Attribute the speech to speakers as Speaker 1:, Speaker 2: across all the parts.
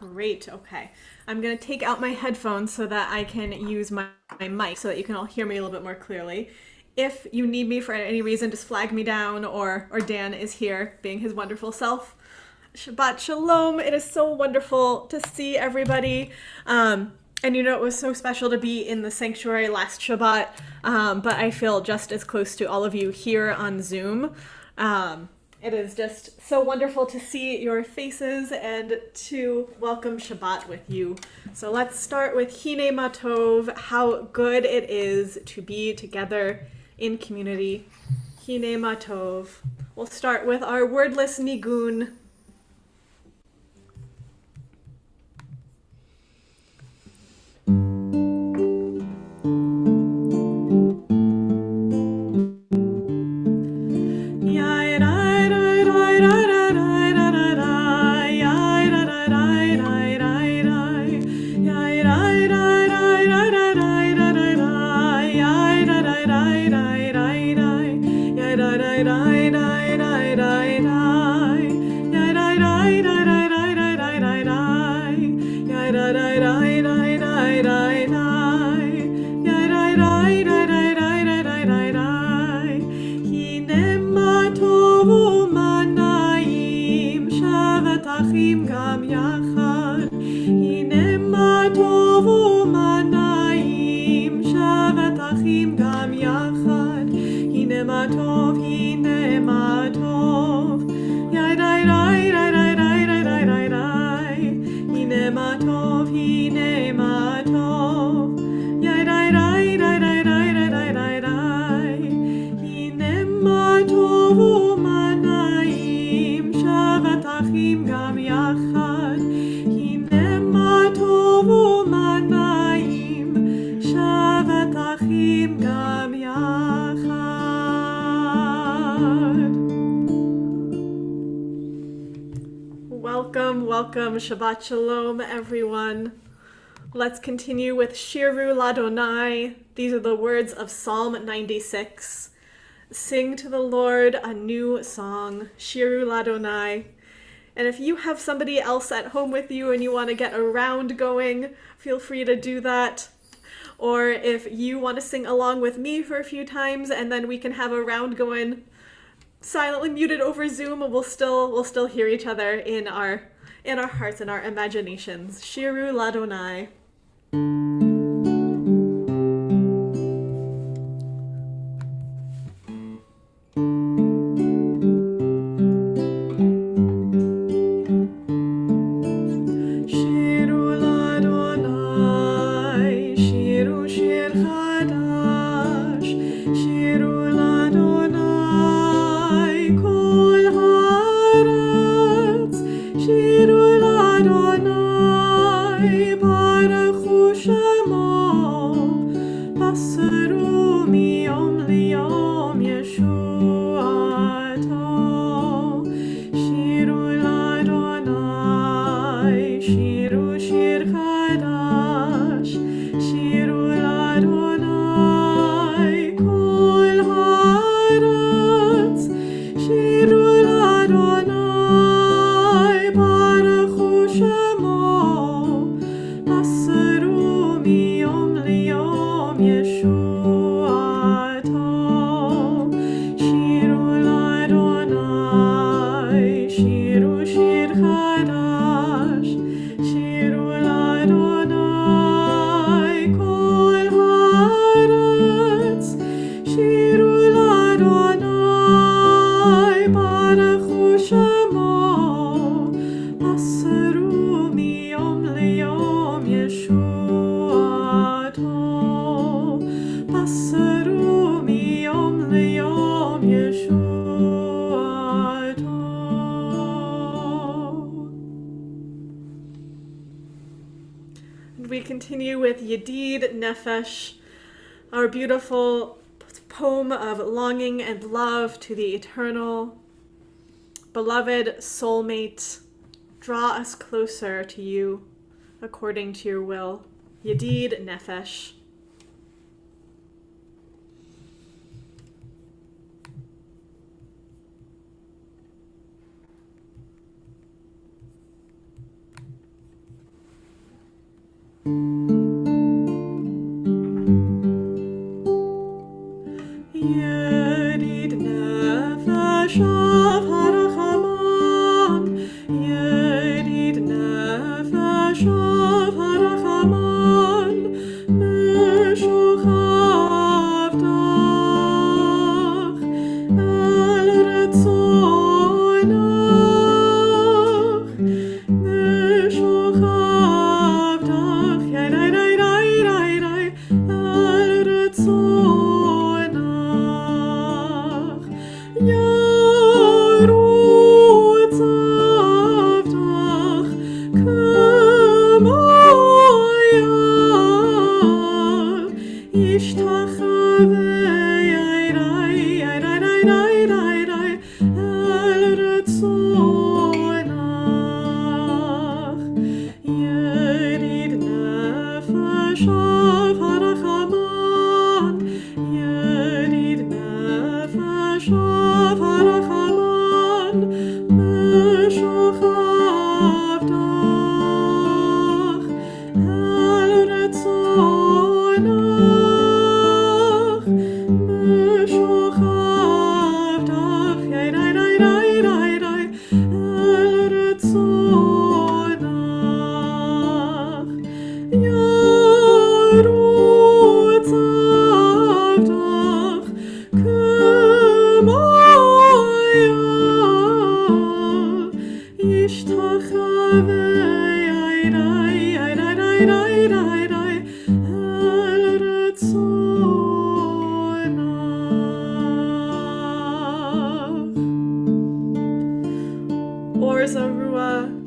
Speaker 1: Great. Okay. I'm going to take out my headphones so that I can use my mic so that you can all hear me a little bit more clearly. If you need me for any reason, just flag me down, or Dan is here being his wonderful self. Shabbat Shalom. It is so wonderful to see everybody. And you know, it was so special to be in the sanctuary last Shabbat, but I feel just as close to all of you here on Zoom. It is just so wonderful to see your faces and to welcome Shabbat with you. So let's start with Hine Matov, how good it is to be together in community. Hine Matov. We'll start with our wordless nigun. Welcome, Shabbat Shalom, everyone. Let's continue with Shiru Ladonai. These are the words of Psalm 96. Sing to the Lord a new song, Shiru Ladonai. And if you have somebody else at home with you and you want to get a round going, feel free to do that. Or if you want to sing along with me for a few times and then we can have a round going, silently muted over Zoom, and we'll still hear each other in our hearts and our imaginations. Shiru Ladonai. We continue with Yedid Nefesh, our beautiful poem of longing and love to the eternal. Beloved soulmate, draw us closer to you according to your will. Yedid Nefesh.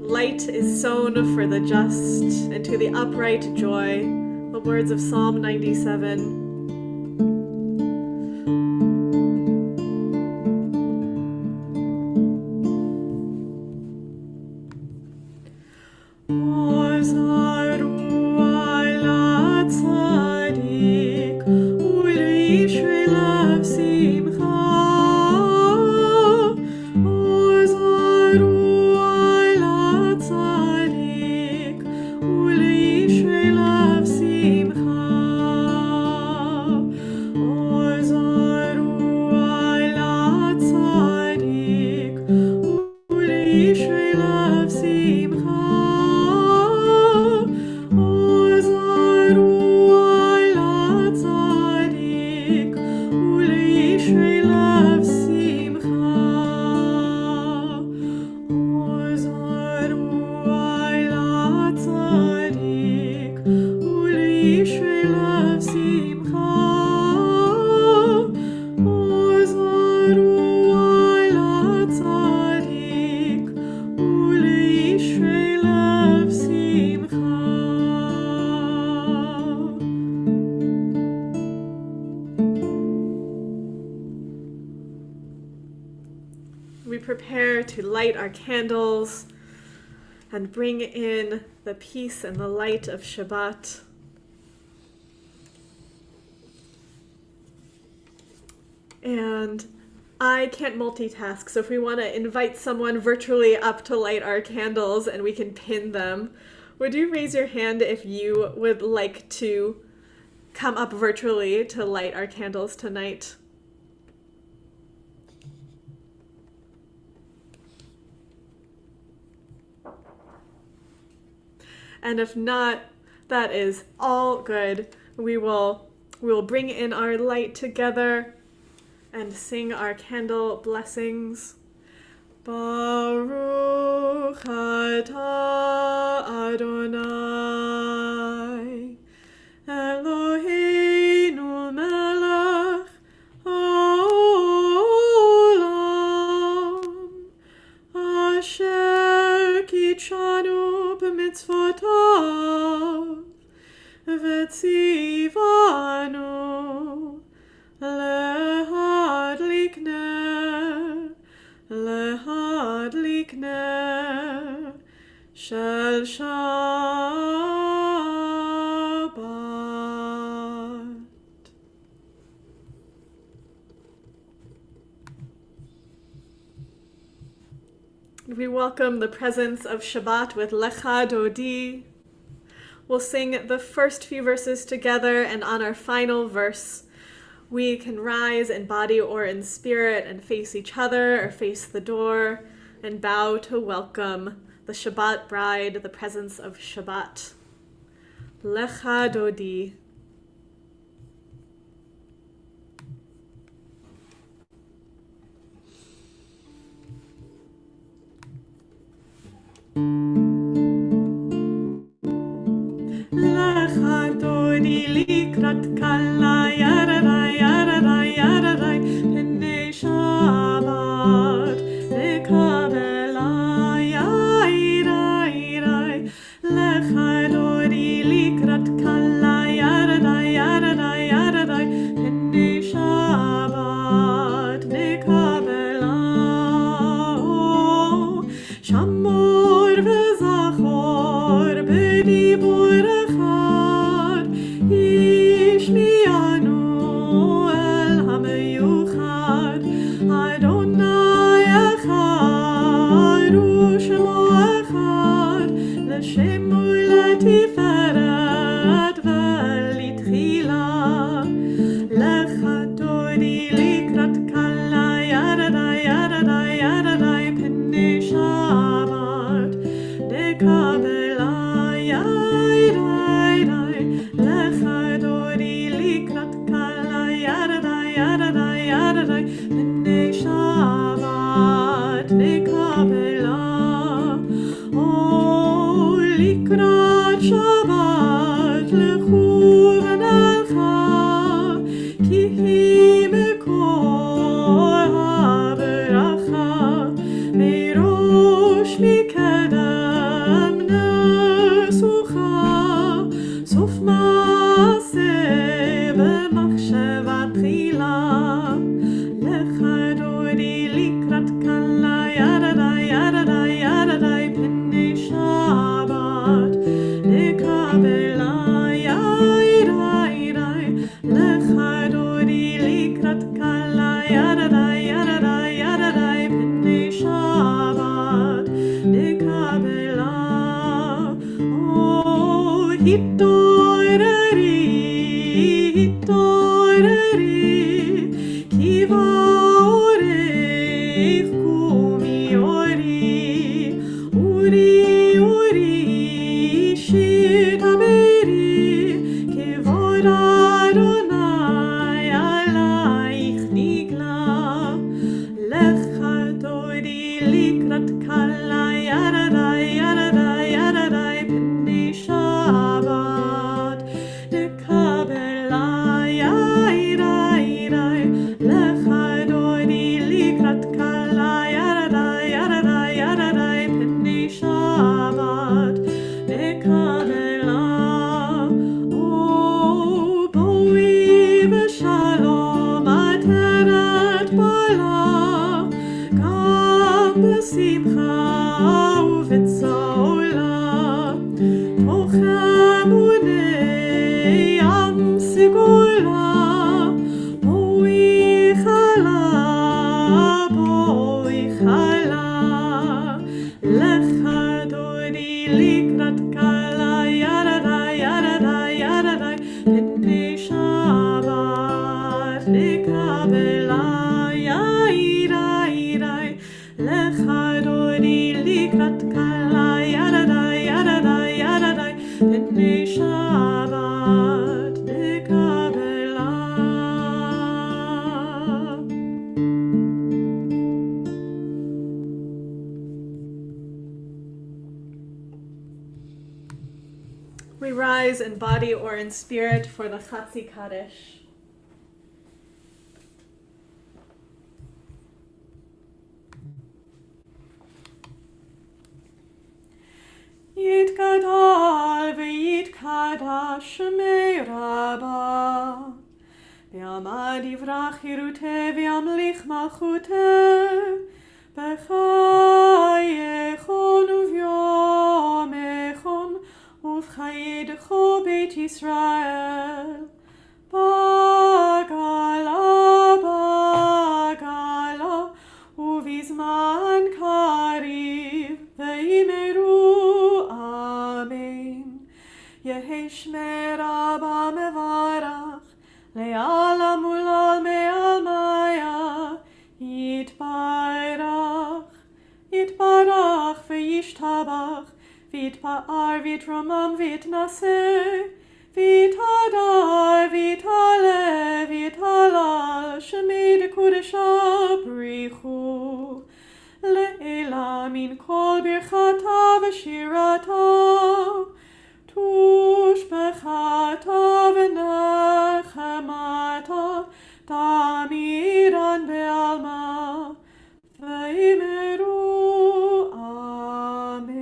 Speaker 1: Light is sown for the just, and to the upright joy. The words of Psalm 97. We prepare to light our candles and bring in the peace and the light of Shabbat. And I can't multitask, so if we want to invite someone virtually up to light our candles and we can pin them, would you raise your hand if you would like to come up virtually to light our candles tonight? And if not, that is all good. We will bring in our light together and sing our candle blessings. Baruch atah Adonai Eloheinu melech haolam asher kitshanu b'mitzvotav v'tzivanu lehadlik ner shel Shabbat. We welcome the presence of Shabbat with Lecha Dodi. We'll sing the first few verses together, and on our final verse, we can rise in body or in spirit and face each other or face the door and bow to welcome the Shabbat bride, the presence of Shabbat. Lecha Dodi. Lecha Dodi likrat kala yararai yararai yararai pnei Shabbat nekabela yairai. Lecha Dodi likrat kala yararai yararai yararai pnei Shabbat nekabela. Shamor v'zachor b'dibur echad yishmi'anu el hameyuchad Adonai echad u'shemo echad l'shem u'letiferet v'litchila. Lecha Dodi likrat kala yararai yararai yararai pnei Shabbat nekabela yairai. Lecha Dodi likrat kala yararai yararai yararai pnei Shabbat nekabela. Oh, likrat Shabbat lechu v'nelcha ki hi mekor haberacha meirosh mikedem nesucha sof maaseh b'machsheva tchila. Lecha Dodi likrat kala yararai yararai yararai pnei Shabbat nekabela yairai. Lecha Dodi likrat kala yararai yararai yararai pnei Shabbat nekabela. Oh, hitoreri ki va'orech kumi uri shitaberi kevod Adonai alaich nigla. Lecha Dodi likrat kala yararai yararai yararai pnei Shabbat nekabela yairai. Lecha Dodi likrat kala yararai yararai yararai pnei Shabbat nekabela. Oh, boi v'shalom ateret bala gam b'simcha u'v'tzola tochem unei yam sigula boi chala. Lecha Dodi likrat kala yararai yararai yararai pnei Shabbat nekabela yairai. Lecha Dodi likrat kala yararai yararai yararai pnei Shabbat nekabela. We rise in body or in spirit for the Chatzi Kaddish. Yitgadal v'yitkadash shemei Rabbah v'yamad yivrach yiruteh v'yamlich malchuteh b'chayechon uvyomechon uv'chayedecho beit Yisrael bagala uvizman kariv v'yimeru amen. Yehi shmei Rabbah mevarach le'alam ulal me'al maya yitbarach v'yishtabach ויתפאר ויתרומם ויתנשא, ויתהדר ויתעלה ויתהלל, שמי דקודשה בריחו. לעילה מן כל ברכתה ושירתה, תושבחתה ונחמתה, תמידן בעלמא, ואמרו אמן.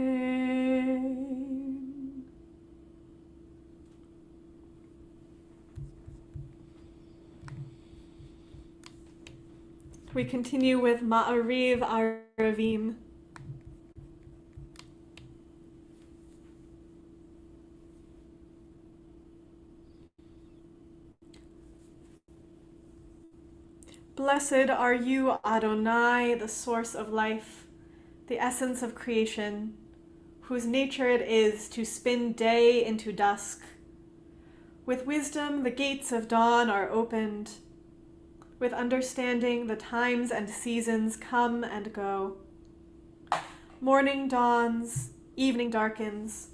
Speaker 1: We continue with Ma'ariv Aravim. Blessed are you, Adonai, the source of life, the essence of creation, whose nature it is to spin day into dusk. With wisdom, the gates of dawn are opened. With understanding, the times and seasons come and go. Morning dawns, evening darkens,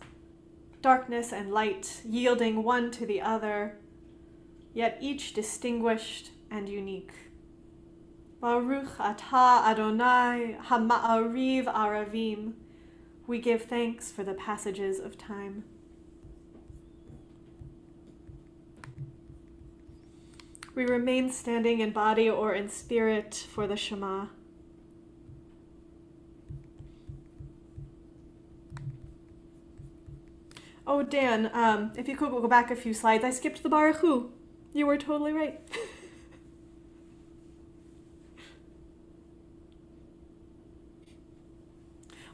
Speaker 1: darkness and light yielding one to the other, yet each distinguished and unique. Baruch atah Adonai ha'ma'ariv aravim. We give thanks for the passages of time. We remain standing in body or in spirit for the Shema. Oh, Dan, if you could go back a few slides. I skipped the Baruch Hu. You were totally right.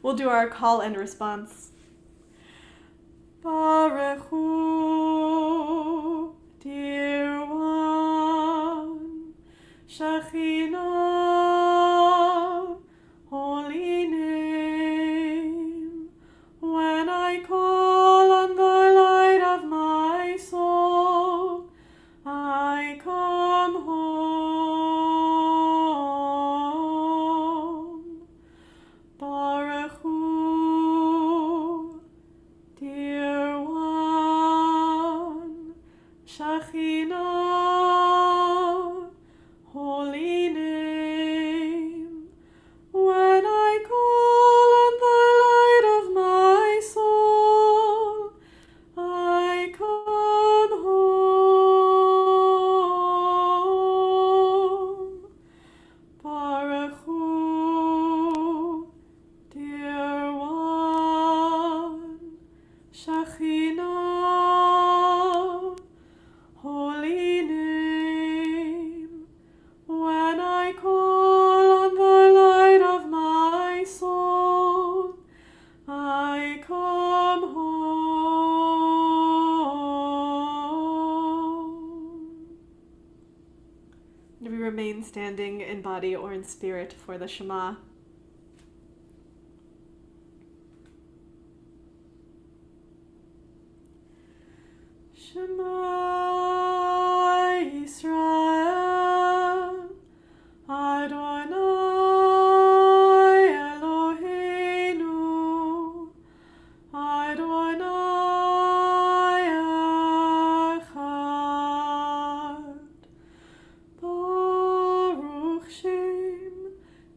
Speaker 1: We'll do our call and response. Baruch Hu, dear one, Shekhinah, holy name. When I call on the light of my soul, I come home. Baruch Hu, dear one, Shekhinah, holy name. When I call on the light of my soul, I come home. Baruch Hu, dear one, Shekhinah, holy name. When I call on the light of my soul, I come home. And we remain standing in body or in spirit for the Shema. Shema Yisrael, Adonai Eloheinu, Adonai Echad. Baruch Shem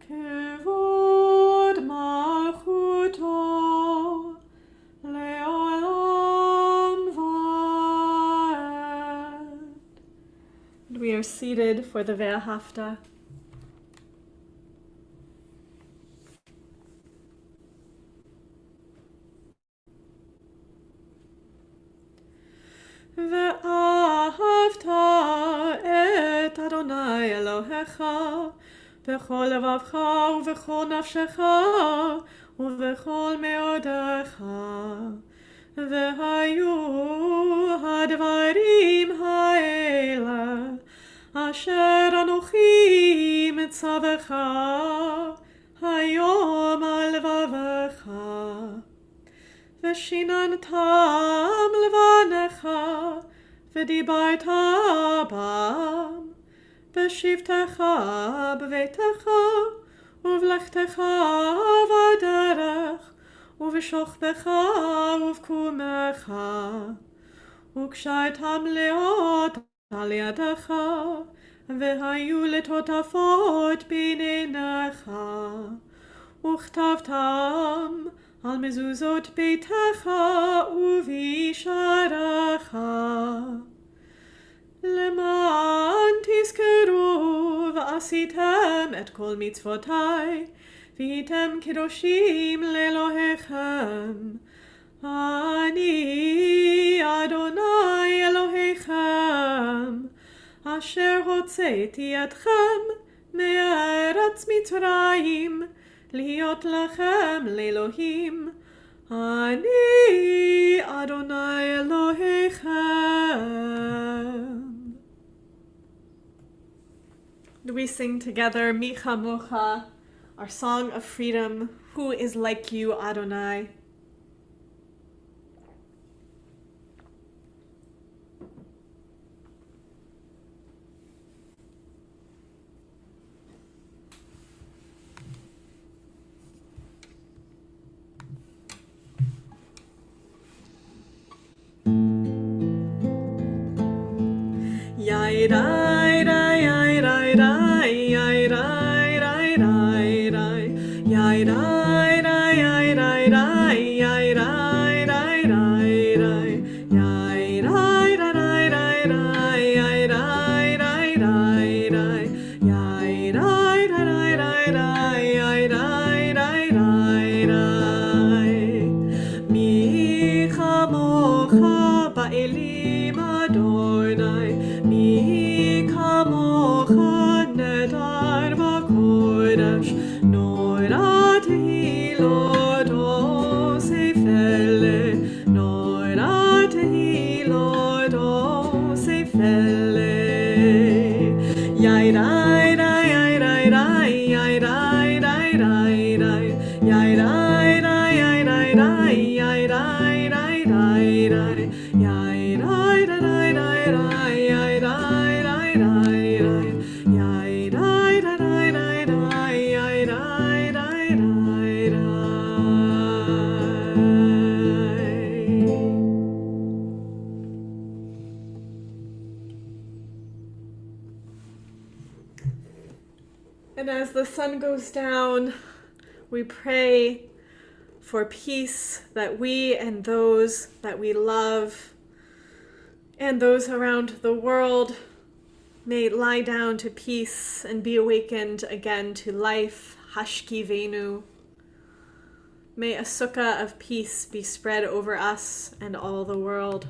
Speaker 1: Kevod Malchuto Le'olam Va'ed. We are seated for the Ve'ahavta. ואהבת את אדוני אלוהיך בכל לבבך ובכל נפשך ובכל מאודך. והיו הדברים האלה אשר אנוכי מצווך היום על לבבך. ושיננתם לבניך, ודיברת בם, בשבתך בביתך, ובלכתך בדרך, ובשוכבך ובקומך, וקשרתם לאות על ידך, והיו לטוטפות בין עיניך, וכתבתם על מזוזות ביתך ובישעריך, למען תזכרו ועשיתם את כל מצוותי, והייתם קדושים לאלוהיכם. אני אדוני אלוהיכם, אשר הוצאתי אתכם מארץ מצרים, להיות לכם לאלוהים. אני אדוני אלוהיכם. We sing together, Mi Chamocha, our song of freedom. Who is like you, Adonai? Yai dai dai yai dai dai yai dai dai dai dai yai dai dai yai dai dai yai dai dai dai dai yai dai dai dai dai yai dai dai dai dai yai dai dai dai dai yai dai dai dai dai mi chamocha ba'elim Adonai mi kamocha nedar b'kodesh noira tehilot osefele noira tehilot osefele yai dai dai yai dai dai yai dai dai dai dai yai dai dai yai dai dai yai dai dai dai dai yai dai dai dai dai yai dai dai dai dai yai dai dai dai dai yai dai dai dai dai. And as the sun goes down, we pray for peace, that we and those that we love and those around the world may lie down to peace and be awakened again to life. Hashkivenu. May a sukkah of peace be spread over us and all the world.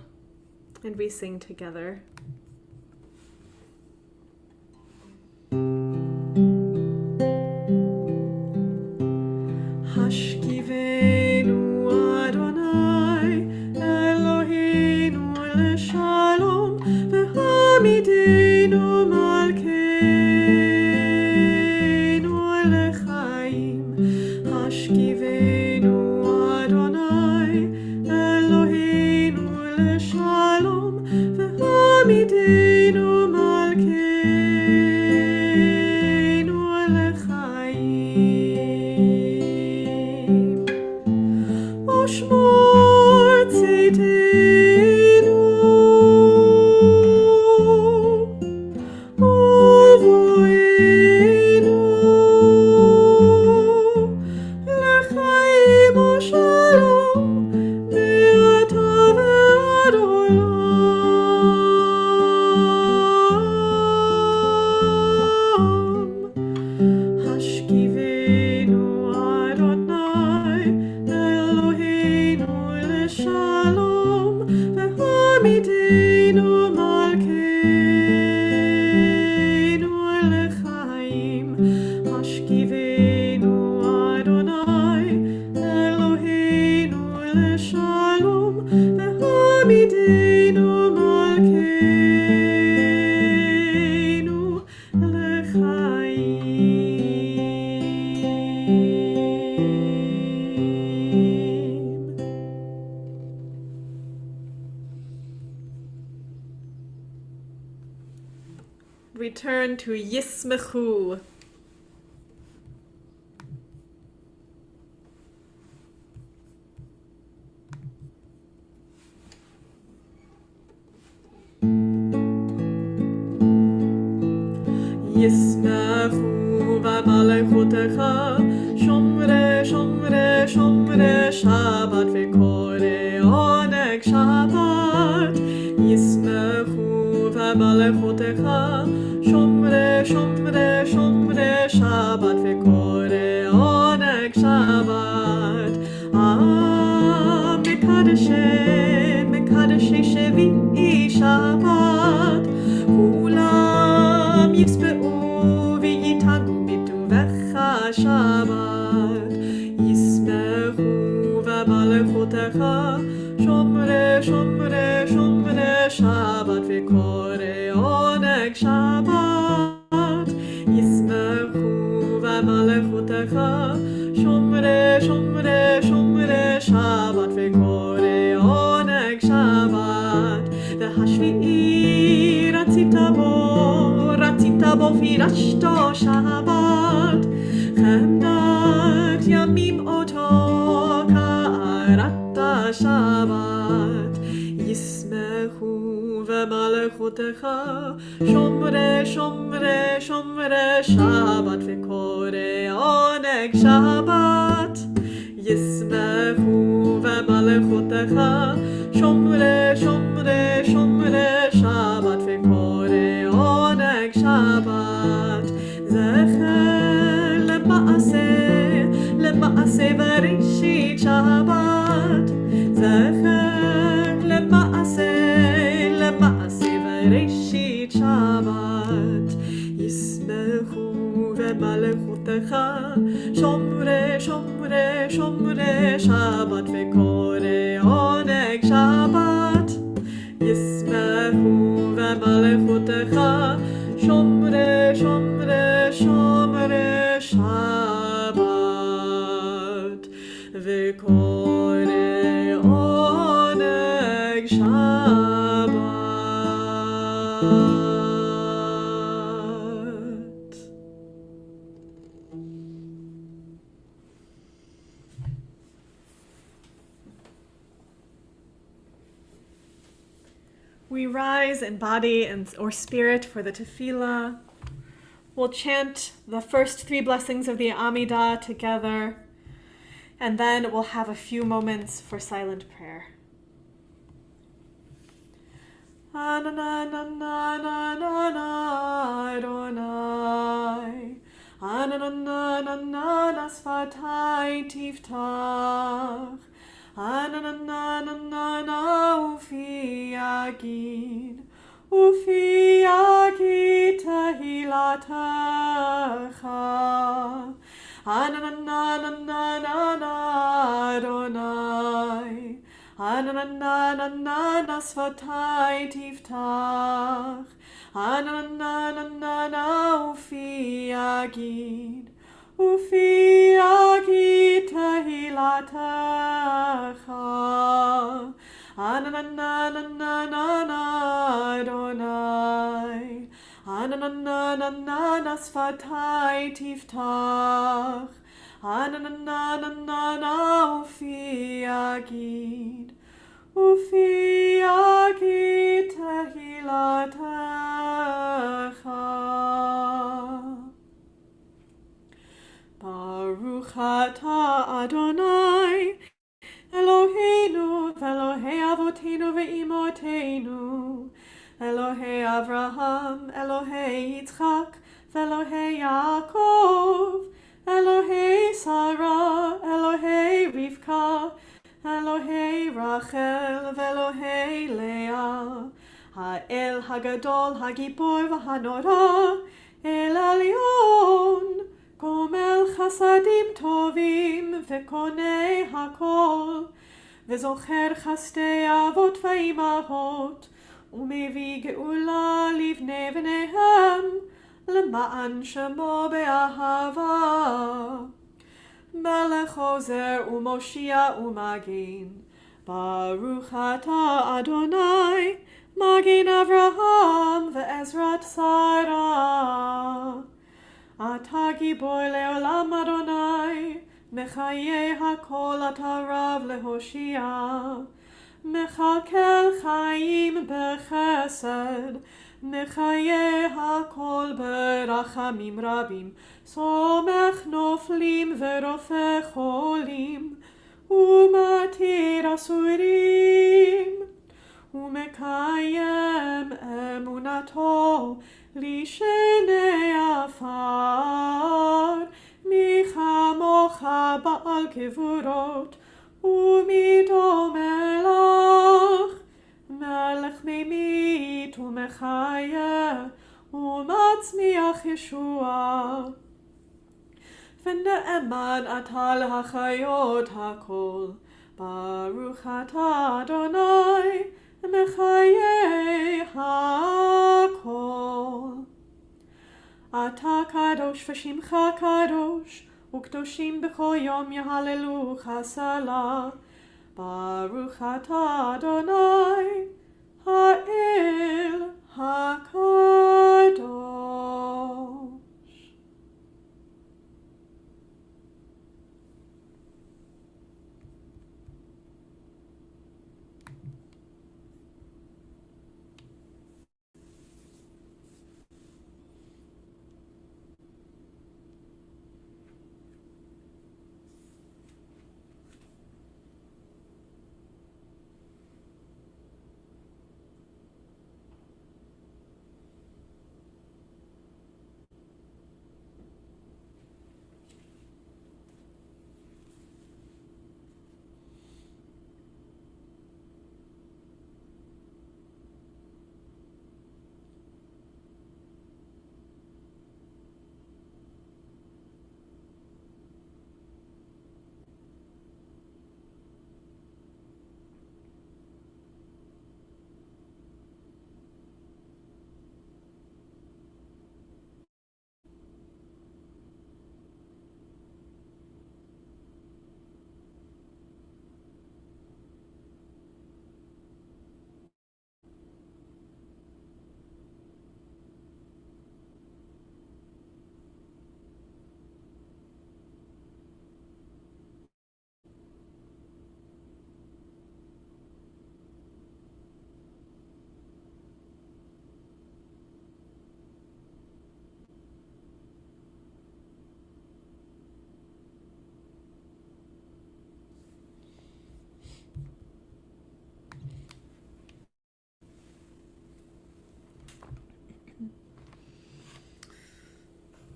Speaker 1: And we sing together. Hashkivenu Adonai Eloheinu leshalom v'hamidenu malkeinu lechaim. Hashkivenu Adonai Eloheinu leshalom v'hamidenu malkeinu lechaim. Oshmor tzidenu uvoenu lechaim ushalom me'ata ve'ad olam. Hashkivenu Adonai Eloheinu leshalom v'hamidenu malkeinu lechaim. Hashkivenu Adonai Eloheinu leshalom v'hamidenu malkeinu lechaim. We turn to Yismechu. ישמחו במלכותך שומרי שומרי שומרי שבת וקורא עונג שבת ישמחו במלכותך שומרי שומרי שומרי שבת וקורא עונג שבת מקדשי שביעי שבת כולם יצבעו ויתענגו בטובך שבת ישמחו במלכותך שומרי שומרי שומרי שבת וקורא עונג שבת ישמחו במלכותך שומרי שומרי שומרי שבת וקורא עונג שבת והשביעי רצית בו פירשתו שבת חמדת ימים אותו קראת שבת ישמחו במלכותך שומרי שומרי שומרי שבת וקורא עונג שבת ישמחו במלכותך שומרי שומרי שומרי שבת וקורא עונג שבת זכר למעשה בראשית שבת זכר למעשה בראשית שבת ישמחו במלכותך שומרי שומרי שומרי שבת וקורא עונג שבת ישמחו במלכותך שומרי שומרי שומרי שבת וקורא עונג שבת We rise in body or spirit for the tefillah. We'll chant the first three blessings of the Amidah together, and then we'll have a few moments for silent prayer. Adonai, Ananana sfatai tiftach, Ananana ufi yagid tehilatacha, Ananana Adonai, Ananana sfatai tiftach, Ananana ufi yagid tehilatacha, Ananana Adonai, Ananana sfatai tiftach, Ananana ufi yagid tehilatacha. Baruch atah Adonai Eloheinu v'Elohei Avoteinu ve'Imoteinu Elohei Avraham, Elohei Yitzchak v'Elohei Yaakov Elohei Sarah, Elohei Rivka Elohei Rachel v'Elohei Leah Ha'el Hagadol Hagibor v'Hanora El Elyon Gomel Chasadim Tovim Vekonei Hakol Vezocher Chastei Avot V'Imahot Umevi Geula Livnei V'Nehem L'ma'an Shemo Be'ahava Melech Ozer Umoshia Umagin Baruch Atah Adonai Magin Avraham Ve'ezrat Sarah Ata Gibor Leolam Adonai Mechaye Hakol Ata Rav Lehoshia Mechalkel Chaim Bechesed מחיה הכל ברחמים רבים, סומך נופלים ורופא חולים, ומתיר אסורים, ומקיים אמונתו לשני עפר. מי כמוך בעל גבורות, ומיתו מלך, מלך ממית ומחיה, ומצמיח ישועה. ונאמן אתה להחיות הכל, ברוך אתה אדוני, מחיי הכל. אתה קדוש ושמך קדוש, וקדושים בכל יום יהללוך סלה. ברוך אתה אדוני, האל הקדוש.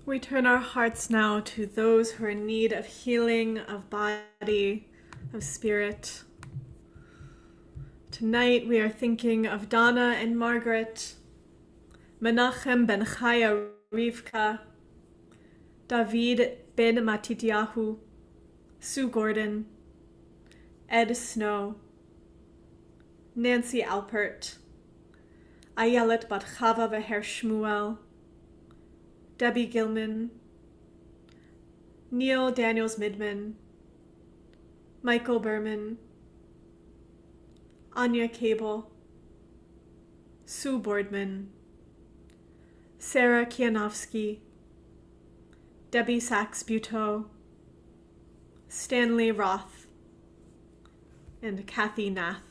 Speaker 1: We turn our hearts now to those who are in need of healing of body, of spirit. Tonight we are thinking of Donna and Margaret, Menachem ben Chaya Rivka, David ben Matityahu, Sue Gordon, Ed Snow, Nancy Alpert, Ayelet bat Chava veher Shmuel, Debbie Gilman, Neil Daniels Midman, Michael Berman, Anya Cable, Sue Boardman, Sarah Kianowski, Debbie Sachs-Buteau, Stanley Roth, and Kathy Nath.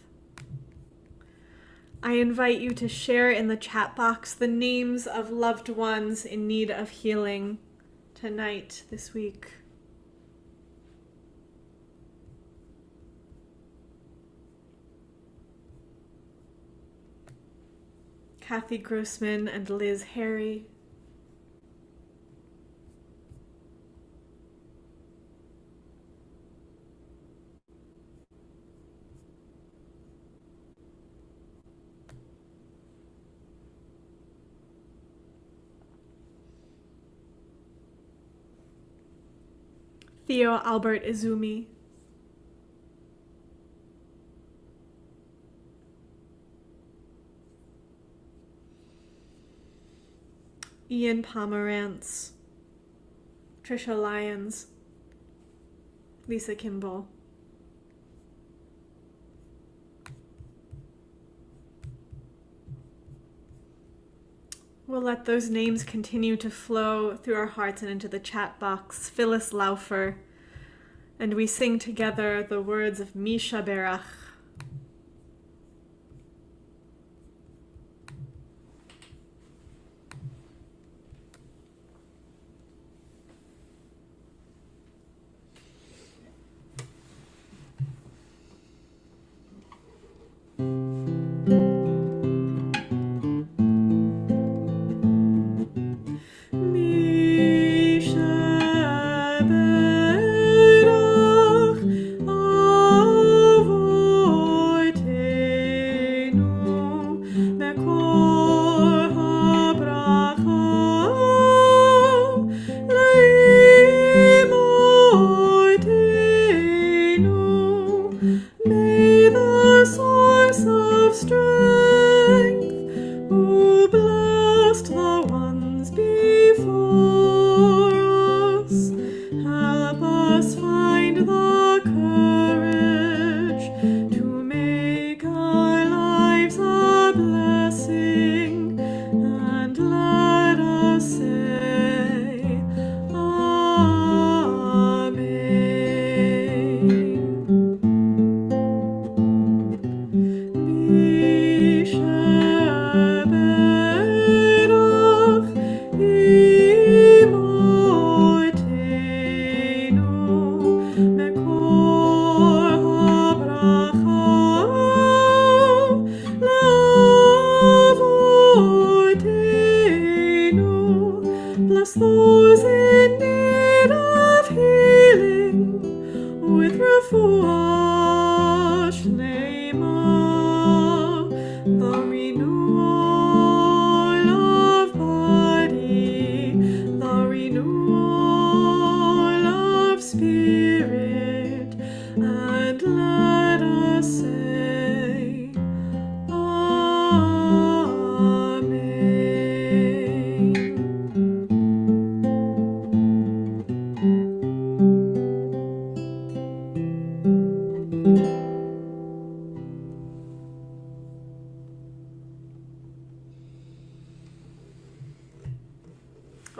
Speaker 1: I invite you to share in the chat box the names of loved ones in need of healing tonight, this week. Kathy Grossman and Liz Harry. Theo Albert Izumi, Ian Pomerantz, Trisha Lyons, Lisa Kimball. We'll let those names continue to flow through our hearts and into the chat box. Phyllis Laufer. And we sing together the words of Misha Berach.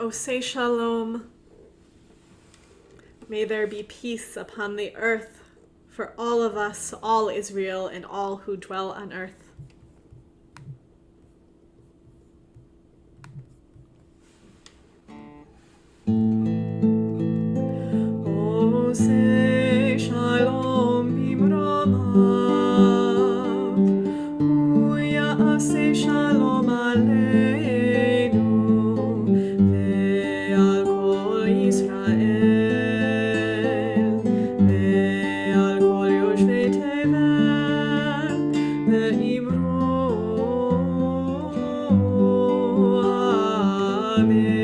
Speaker 1: O say shalom. May there be peace upon the earth for all of us, all Israel, and all who dwell on earth. O say shalom bimromav, Uya say shalom aleinu, ve'al kol Yisrael, ve'al kol yoshvei tevel, ve'imru amen.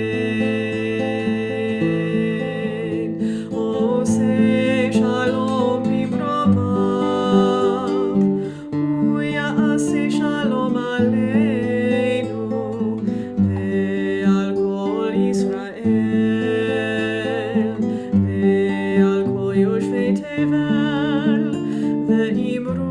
Speaker 1: O say shalom bimromav, Uya say shalom aleinu, ve'al kol Yisrael, ve'al kol yoshvei tevel, ve'imru amen.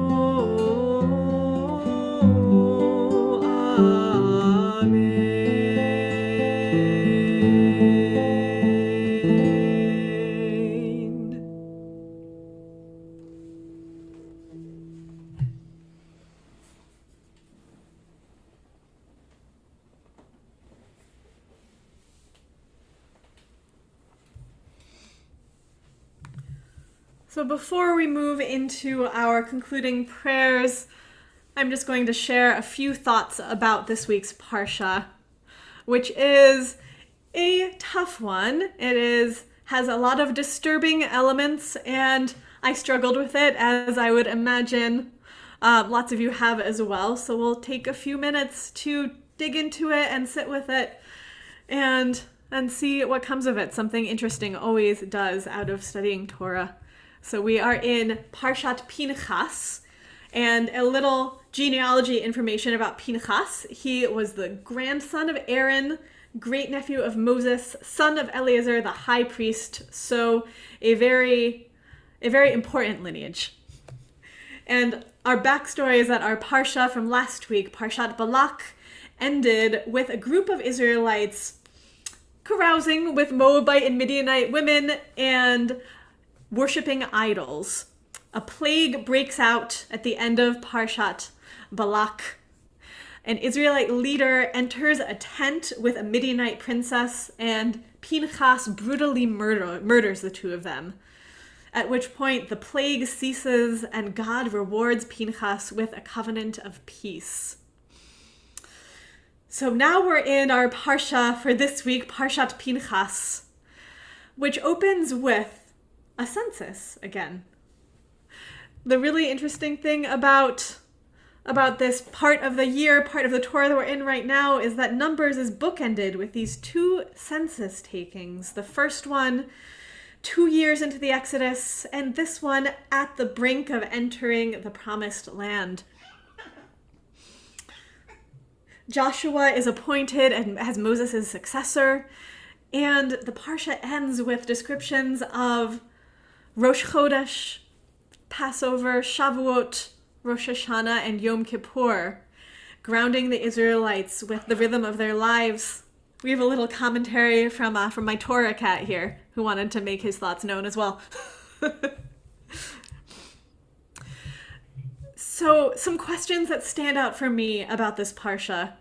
Speaker 1: So before we move into our concluding prayers, I'm just going to share a few thoughts about this week's Parsha, which is a tough one. It has a lot of disturbing elements, and I struggled with it, as I would imagine lots of you have as well. So we'll take a few minutes to dig into it and sit with it and see what comes of it. Something interesting always does out of studying Torah. So we are in Parshat Pinchas, and a little genealogy information about Pinchas. He was the grandson of Aaron, great-nephew of Moses, son of Eleazar the high priest, so a very important lineage. And our backstory is that our Parsha from last week, Parshat Balak, ended with a group of Israelites carousing with Moabite and Midianite women and worshipping idols. A plague breaks out at the end of Parshat Balak. An Israelite leader enters a tent with a Midianite princess, and Pinchas brutally murders the two of them. At which point the plague ceases and God rewards Pinchas with a covenant of peace. So now we're in our Parsha for this week, Parshat Pinchas, which opens with a census again. The really interesting thing about this part of the year, part of the Torah that we're in right now, is that Numbers is bookended with these two census takings. The first one 2 years into the Exodus, and this one at the brink of entering the promised land. Joshua is appointed as Moses' successor, and the Parsha ends with descriptions of Rosh Chodesh, Passover, Shavuot, Rosh Hashanah, and Yom Kippur, grounding the Israelites with the rhythm of their lives. We have a little commentary from my Torah cat here, who wanted to make his thoughts known as well. So, some questions that stand out for me about this Parsha.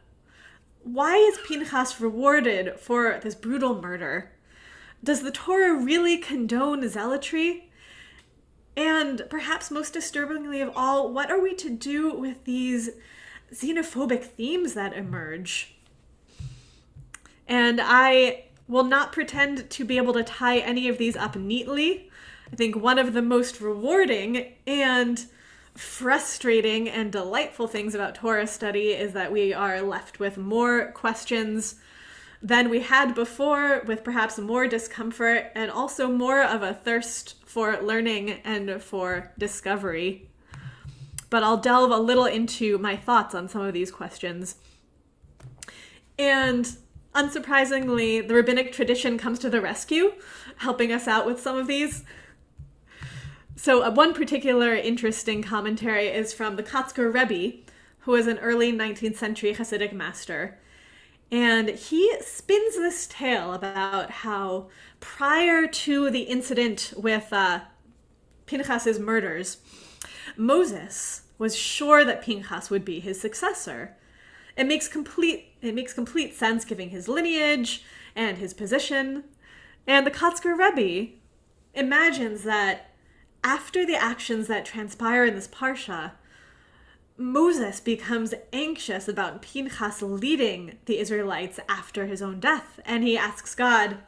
Speaker 1: Why is Pinchas rewarded for this brutal murder? Does the Torah really condone zealotry? And perhaps most disturbingly of all, what are we to do with these xenophobic themes that emerge? And I will not pretend to be able to tie any of these up neatly. I think one of the most rewarding and frustrating and delightful things about Torah study is that we are left with more questions than we had before, with perhaps more discomfort and also more of a thirst for learning and for discovery. But I'll delve a little into my thoughts on some of these questions. And unsurprisingly, the rabbinic tradition comes to the rescue, helping us out with some of these. So one particular interesting commentary is from the Kotzker Rebbe, who was an early 19th century Hasidic master. And he spins this tale about how prior to the incident with Pinchas's murders, Moses was sure that Pinchas would be his successor. It makes complete sense given his lineage and his position. And the Kotzker Rebbe imagines that after the actions that transpire in this parsha, Moses becomes anxious about Pinchas leading the Israelites after his own death. And he asks God,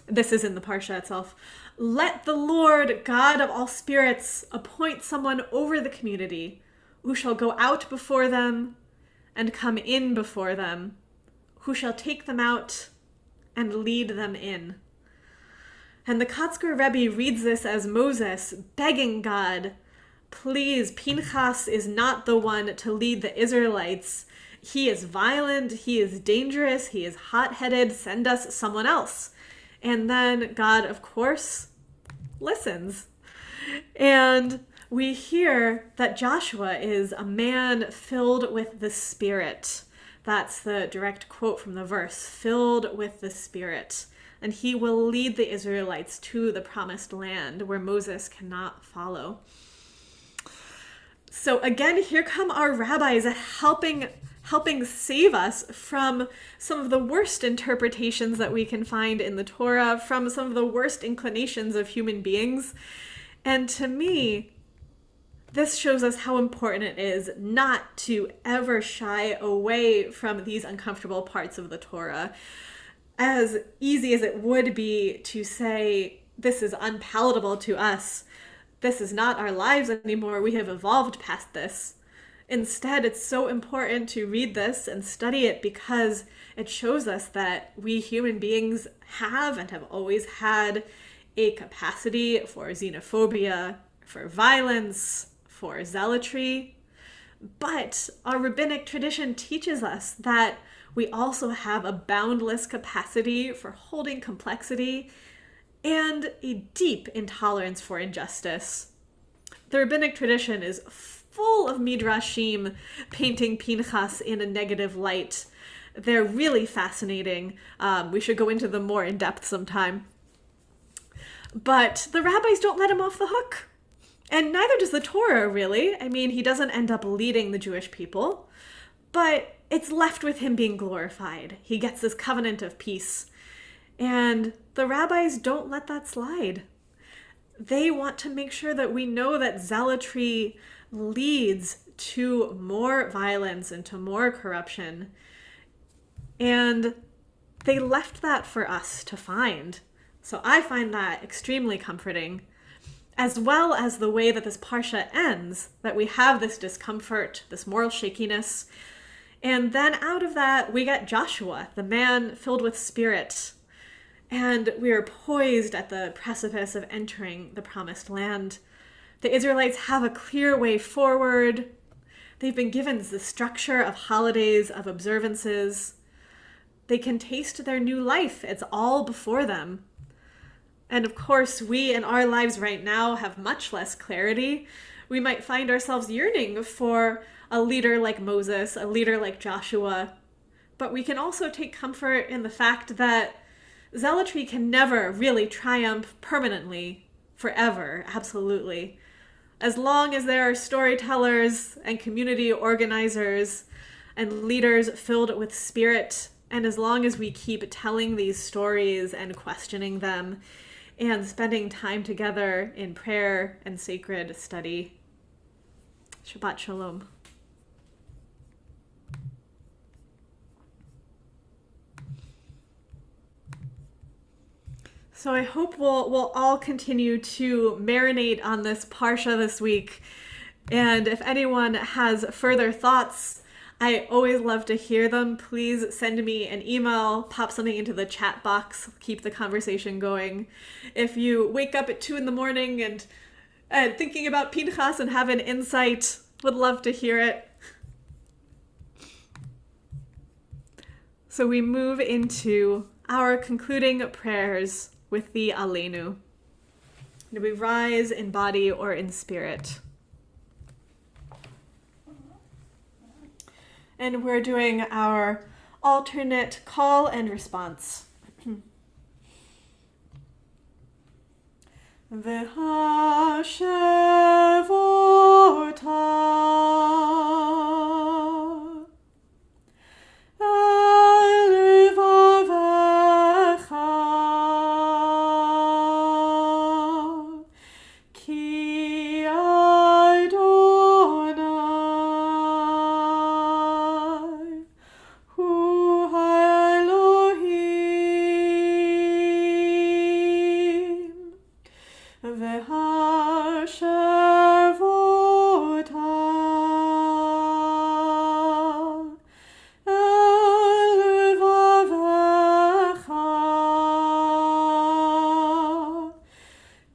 Speaker 1: this is in the parsha itself, let the Lord, God of all spirits, appoint someone over the community who shall go out before them and come in before them, who shall take them out and lead them in. And the Kotzker Rebbe reads this as Moses begging God, please, Pinchas is not the one to lead the Israelites. He is violent, he is dangerous, he is hot-headed, send us someone else. And then God, of course, listens. And we hear that Joshua is a man filled with the Spirit. That's the direct quote from the verse, filled with the Spirit. And he will lead the Israelites to the promised land where Moses cannot follow. So again, here come our rabbis helping save us from some of the worst interpretations that we can find in the Torah, from some of the worst inclinations of human beings. And to me, this shows us how important it is not to ever shy away from these uncomfortable parts of the Torah. As easy as it would be to say, this is unpalatable to us, this is not our lives anymore, we have evolved past this. Instead, it's so important to read this and study it because it shows us that we human beings have and have always had a capacity for xenophobia, for violence, for zealotry. But our rabbinic tradition teaches us that we also have a boundless capacity for holding complexity and a deep intolerance for injustice. The rabbinic tradition is full of midrashim painting Pinchas in a negative light. They're really fascinating. We should go into them more in depth sometime. But the rabbis don't let him off the hook. And neither does the Torah, really. I mean, he doesn't end up leading the Jewish people, but it's left with him being glorified. He gets this covenant of peace. And the rabbis don't let that slide. They want to make sure that we know that zealotry leads to more violence and to more corruption. And they left that for us to find. So I find that extremely comforting, as well as the way that this parsha ends, that we have this discomfort, this moral shakiness. And then out of that, we get Joshua, the man filled with spirit. And we are poised at the precipice of entering the promised land. The Israelites have a clear way forward. They've been given the structure of holidays, of observances. They can taste their new life. It's all before them. And of course, we in our lives right now have much less clarity. We might find ourselves yearning for a leader like Moses, a leader like Joshua. But we can also take comfort in the fact that zealotry can never really triumph permanently, forever, absolutely. As long as there are storytellers and community organizers and leaders filled with spirit, and as long as we keep telling these stories and questioning them and spending time together in prayer and sacred study. Shabbat Shalom. So I hope we'll all continue to marinate on this parsha this week. And if anyone has further thoughts, I always love to hear them. Please send me an email, pop something into the chat box, keep the conversation going. If you wake up at 2 a.m. and thinking about Pinchas and have an insight, would love to hear it. So we move into our concluding prayers with the Aleinu. Do we rise in body or in spirit? And we're doing our alternate call and response. V'hashev otah el levavecha ki Adonai hu Elohim v'hashev otah el levavecha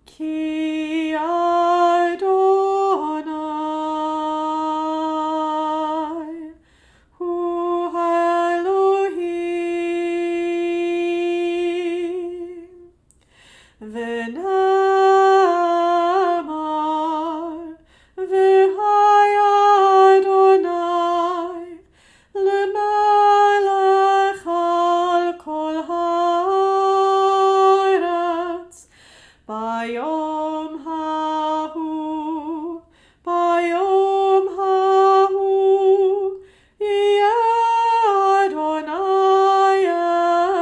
Speaker 1: ki Adonai hu Elohim v'namar v'haya Adonai l'melech al kol haaretz bayom hahu yeh Adonai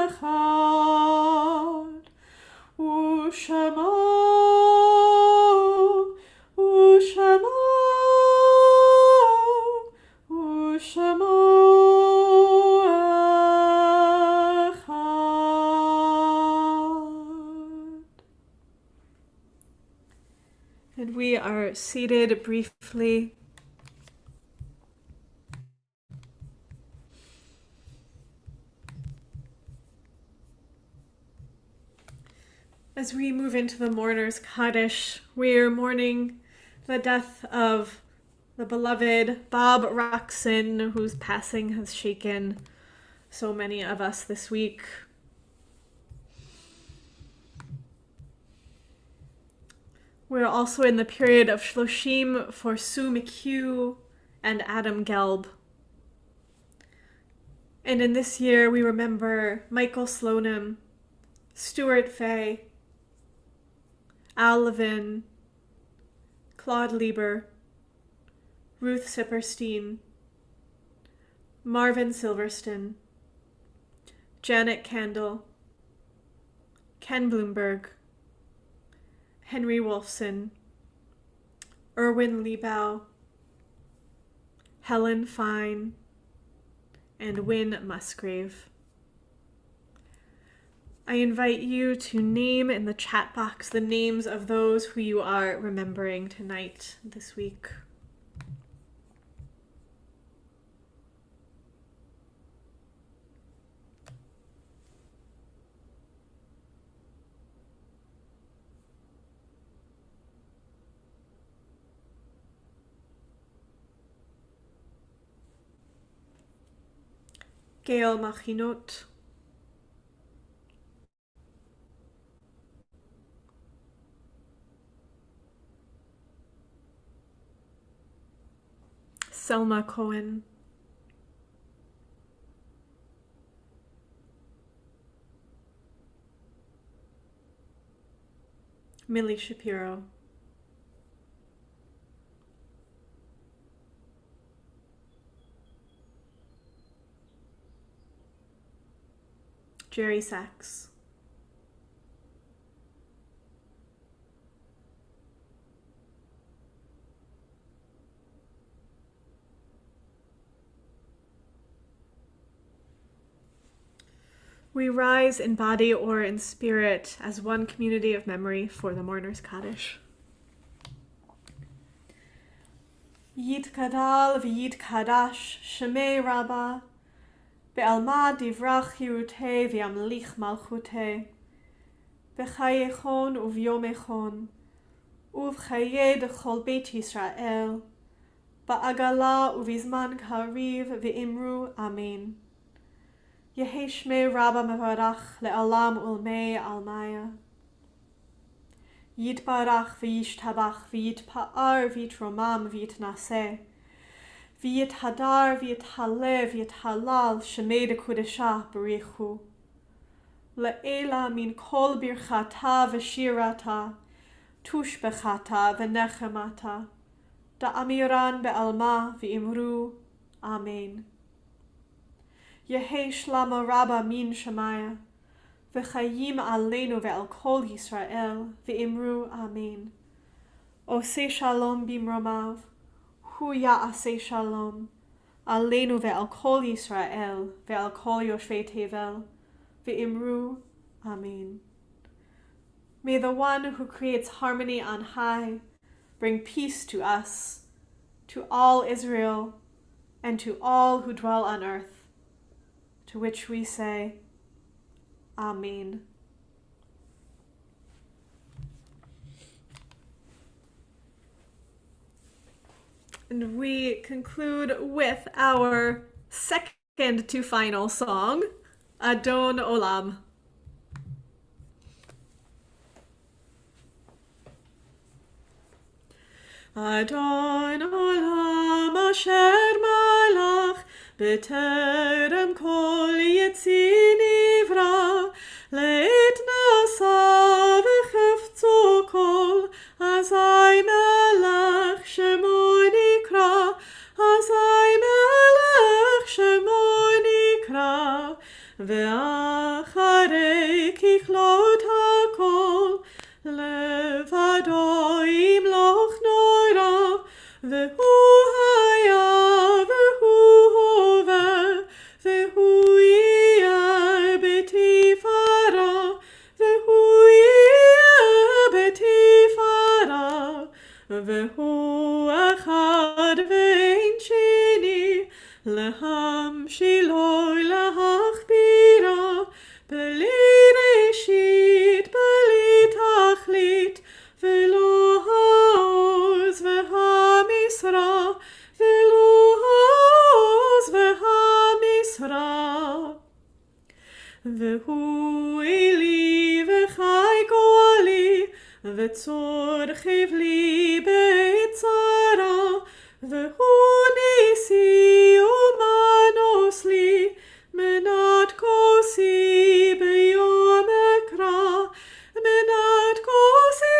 Speaker 1: echad u'shemo echad. And we are seated briefly. As we move into the mourner's Kaddish, we're mourning the death of the beloved Bob Roxon, whose passing has shaken so many of us this week. We're also in the period of Shloshim for Sue McHugh and Adam Gelb. And in this year, we remember Michael Slonim, Stuart Fay, Al Levin, Claude Lieber, Ruth Sipperstein, Marvin Silverston, Janet Candle, Ken Bloomberg, Henry Wolfson, Erwin Liebau, Helen Fine, and Wynne Musgrave. I invite you to name in the chat box the names of those who you are remembering tonight, this week. Gail Machinot, Selma Cohen, Millie Shapiro, Jerry Sachs, we rise in body or in spirit as one community of memory for the mourner's Kaddish. Yitkadal v'yitkadash shemei Rabbah be'alma divrach hirutei v'yamlich malchutei b'chayechon uvyomechon uv'chaye dechol beit Yisrael ba'agala uvizman kariv v'imru amen. Yehi shmei Rabbah mevarach le'alam ulmei almaya. Yitbarach v'yishtabach v'yitpa'ar v'yitromam v'yitnaseh. V'yithadar v'yithalev v'yithalal shemei dekudesha b'richu. Le'ela min kol birchata v'shirata, tushbechata v'nechemata, da'amiran be'alma v'imru, Amen. Yehi shlama rabba min shemaya, v'chayim aleinu ve'al kol Yisrael, v'imru, Amen. Oseh shalom bimromav, hu ya'aseh shalom, aleinu ve'al kol Yisrael, ve'al kol yoshvei tevel, v'imru, Amen. May the one who creates harmony on high bring peace to us, to all Israel, and to all who dwell on earth, to which we say, Amen. And we conclude with our second to final song, Adon Olam. Adon Olam asher malach b'terem kol yetzi nivra leit nasa v'chefzo kol azai melech shemo nikra azai melech shemo nikra ve'acharei kichlot hakol levado imloch noira ve'hu haya ve'hu hove ve'hu yeh betifara ve'hu yeh betifara ve'hu echad ve'ein sheni lehamshiloi lahachbira beli reshit beli tachlit ve'lo ha'oz ve'hamisra ve'lo ha'oz ve'hamisra ve'hu eli ve'chai go'ali ve'tzor chivli be'tzara ve'hu nisi umanos li menat kosi b'yom ekra menat kosi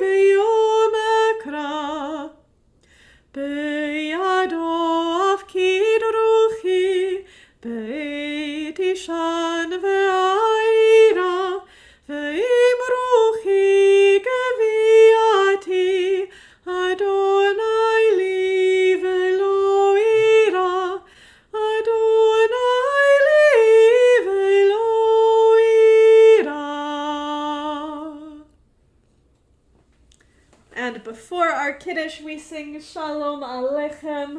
Speaker 1: b'yom ekra b'yado afkid ruchi b'eit ishan ve'aira ve'im ruchi geviati Adonai li ve'lo ira Adonai li ve'lo ira. And before our Kiddush we sing Shalom Aleichem.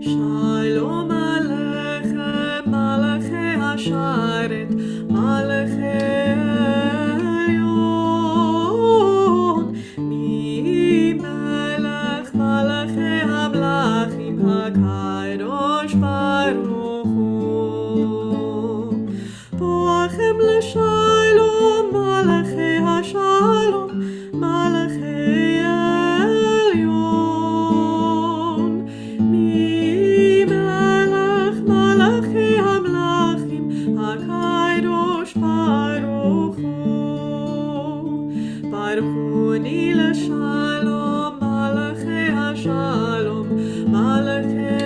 Speaker 1: Shalom Aleichem, Malachei Hasharet, Malachei Elyon, Mi Melech Malachei Hamlachim HaKadosh Baruch Hu. Boachem l'Shalom, Malachei Hashalom, Malachei Elyon, Mi Melech Malachei Hamlachim HaKadosh Baruch Hu. Baruch Hu ni l'Shalom, Malachei Hashalom, Malachei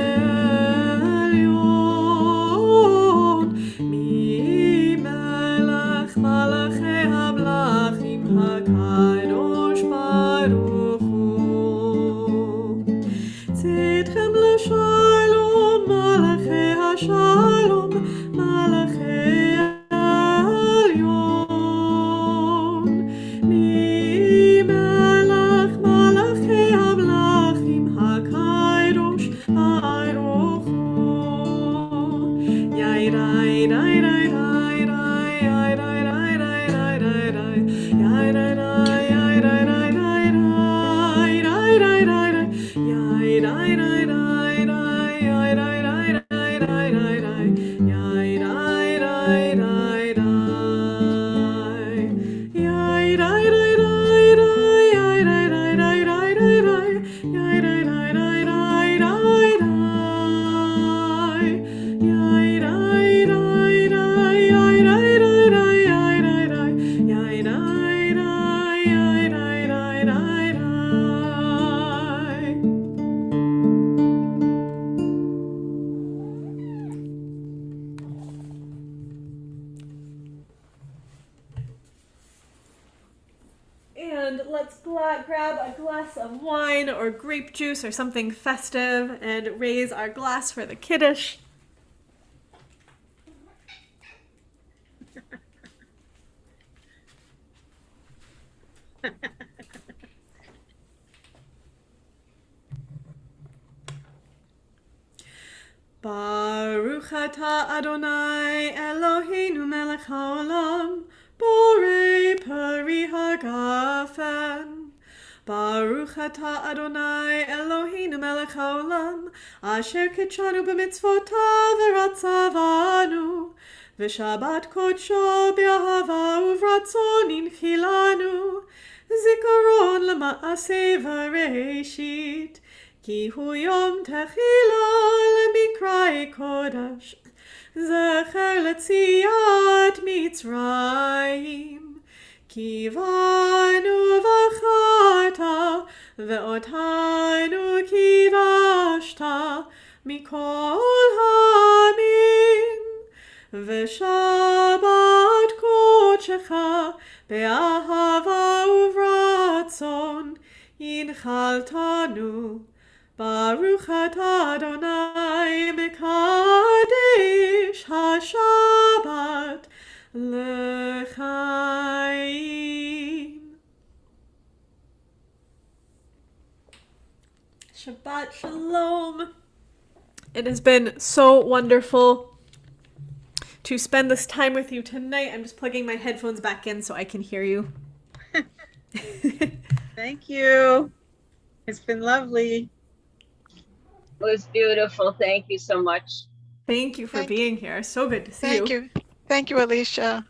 Speaker 1: Elyon, Mi Melech Malachei Hamlachim HaKadosh Baruch Hu. Tzidchem l'Shalom, Malachei Hashalom, Malachei Elyon, Mi Melech Malachei Hamlachim HaKadosh Baruch Hu. Yai rai rai rai rai rai yai rai rai rai rai rai rai yai rai rai yai rai rai rai rai rai rai rai rai yai rai rai rai rai yai rai rai rai let's grab a glass of wine or grape juice or something festive and raise our glass for the Kiddush. Baruch atah Adonai Eloheinu melech haolam, borei peri hagafen. Baruch atah Adonai Eloheinu melech haolam, asher kitshanu b'mitzvotav v'ratzavanu, v'shabbat kodsho b'ahava uvratzon inchilanu, zikaron lema'aseh v'reishit, ki hu yom techila lemikrai kodesh, zecher letziat Mitzrayim, ki vanu v'chata ve'otanu kivashta mikol hamim, v'shabbat kodshecha be'ahava uvratzon inchaltanu. Baruch atah Adonai mekadesh hashabbat l'chaim. Shabbat shalom. It has been so wonderful to spend this time with you tonight. I'm just plugging my headphones back in so I can hear you.
Speaker 2: Thank you. It's been lovely.
Speaker 3: It was beautiful. Thank you so much.
Speaker 1: Thank you for being here. So good to see you.
Speaker 4: Thank you. Thank you, Alicia.